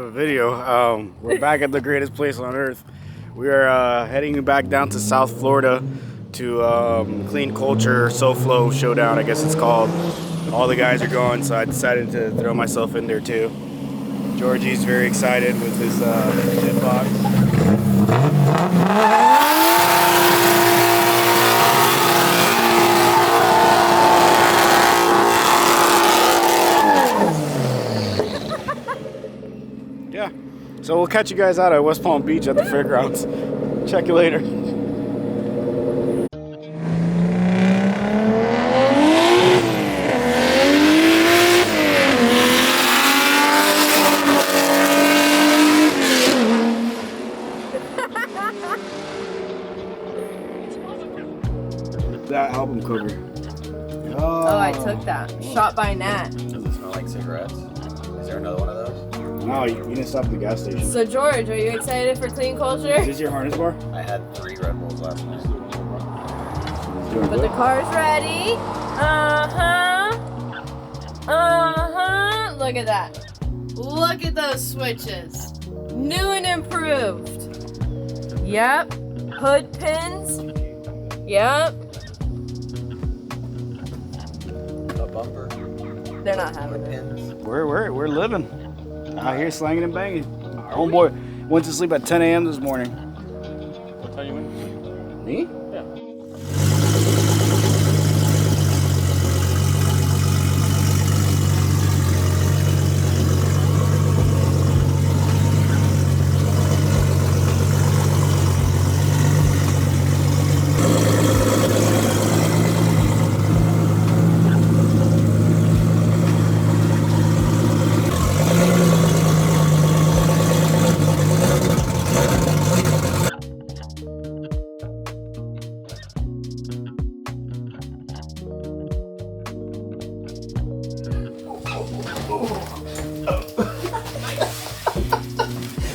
a video. We're back at the greatest place on earth. We are heading back down to South Florida to Clean Culture Soflo Showdown, I guess it's called. All the guys are going, so I decided to throw myself in there too. Georgie's very excited with his shit box. Yeah, so we'll catch you guys out at West Palm Beach at the fairgrounds. Check you later. That album cover. Oh, I took that. Shot by Nat. Does it smell like cigarettes? Is there another one of those? No, you didn't stop at the gas station. So George, are you excited for Clean Culture? Is this your harness bar? I had 3 Red Bulls last night. But the car's ready. Look at that. Look at those switches. New and improved. Yep. Hood pins. Yep. A bumper. They're not having it. Pins. We're living out here, slanging and banging. Our homeboy went to sleep at 10 a.m. this morning. What time you went to sleep? Me? Yeah.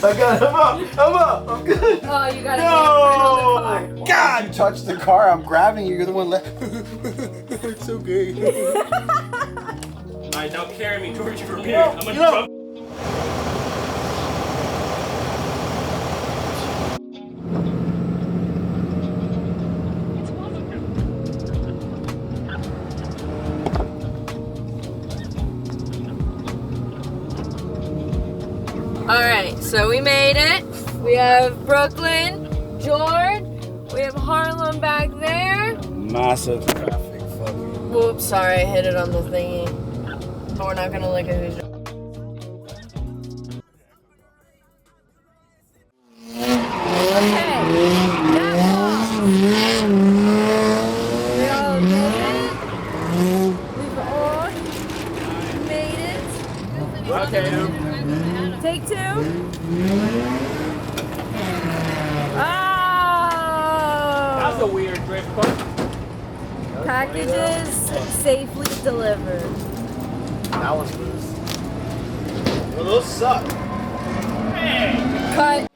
I got it. I'm up. I'm good. Oh, you gotta No! get in front of the car. God! You touched the car. I'm grabbing you. You're the one left. It's so gay. Alright, now carry me towards you from here. I'm gonna jump. Alright, so we made it. We have Brooklyn, George, we have Harlem back there. Massive traffic. Fucking. Whoops, sorry, I hit it on the thingy. But we're not gonna look at who's. Okay. Take 2. That's a weird drift car. Packages safely delivered. That was loose. Well, those suck. Cut.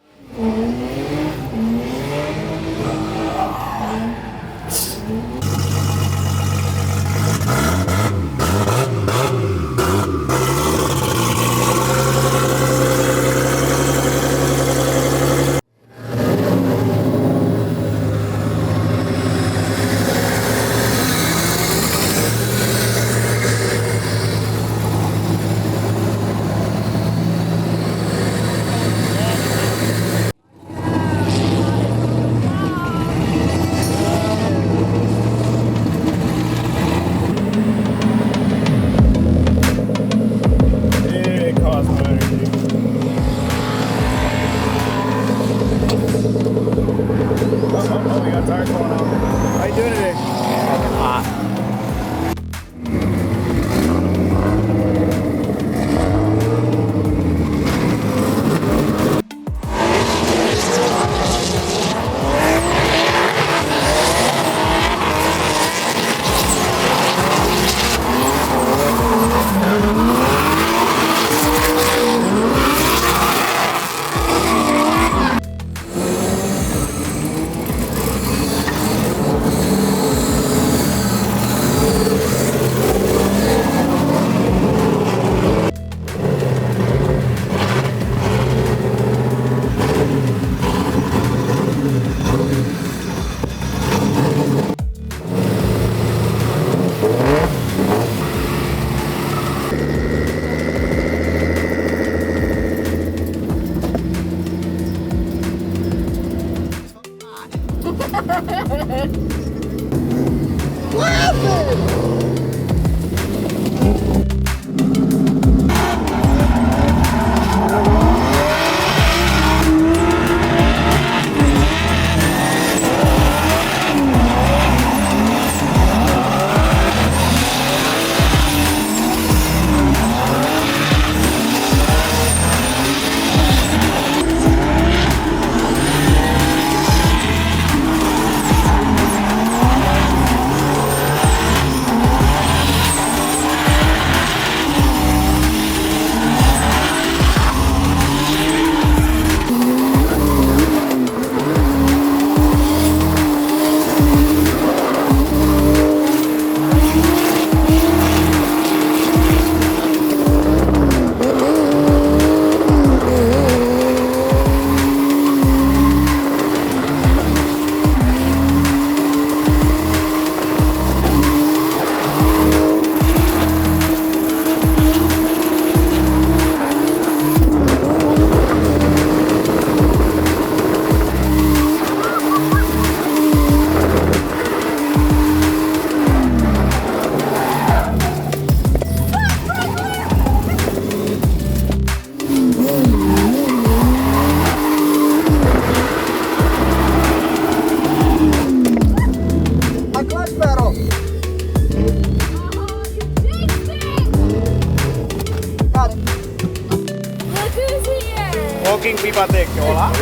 Walking Pipatek, hola.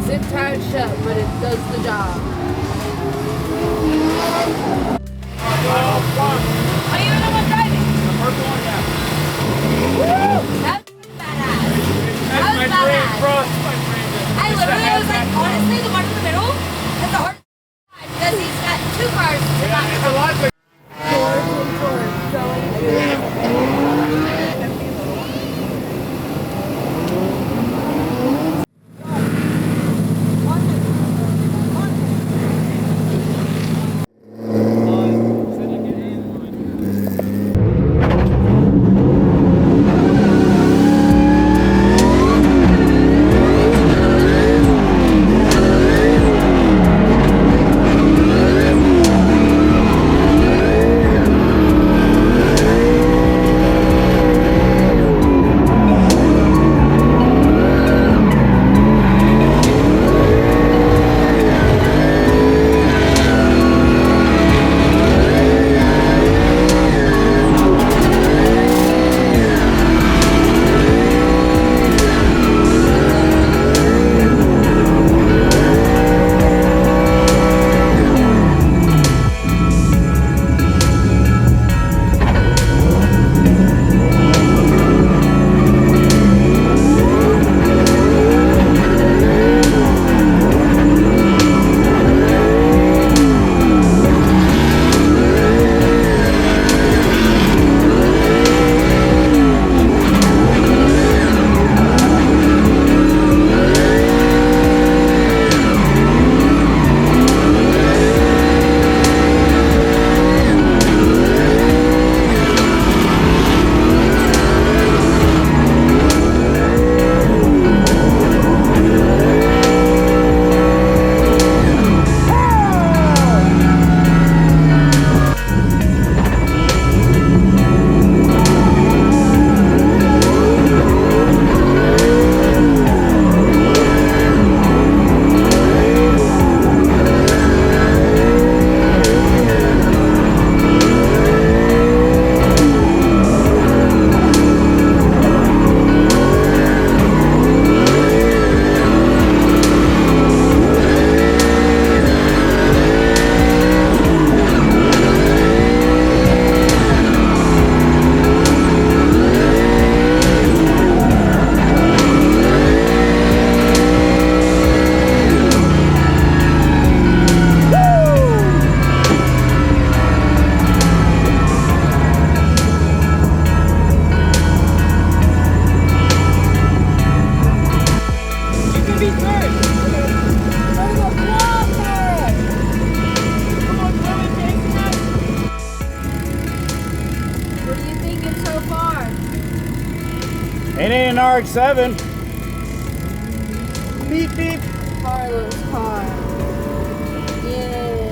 Zip tied shut, but it does the job. Are you the one driving? The purple one, yeah. Woo! That's badass. That was badass. I literally was like, honestly, the one in the middle has the hardest time because he's got two cars. It's a lot bigger. What are you thinking so far? It ain't an RX-7. Beep beep. Harlow's car. Yeah.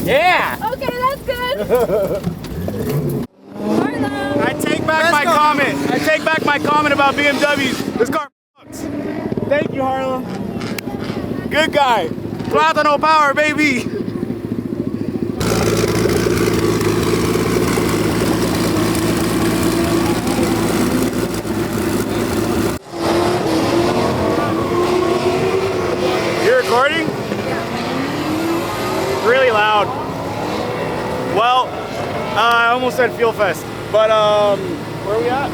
Yeah! Okay, that's good. Harlow. I take back my comment. I take back my comment about BMWs. This car sucks. Thank you, Harlem. Good guy. Plátano power, baby. You're recording? Really loud. Well, I almost said Fuel Fest, but where are we at?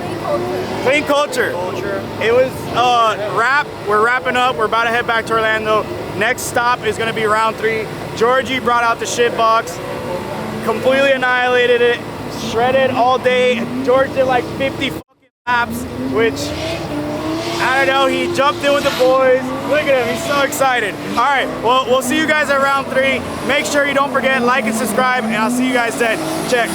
Clean Culture. It was wrap. We're wrapping up. We're about to head back to Orlando. Next stop is going to be round 3. Georgie brought out the shit box, completely annihilated it, shredded all day. George did like 50 fucking laps, which I don't know. He jumped in with the boys. Look at him. He's so excited. All right. Well, we'll see you guys at round 3. Make sure you don't forget, like and subscribe, and I'll see you guys then. Check.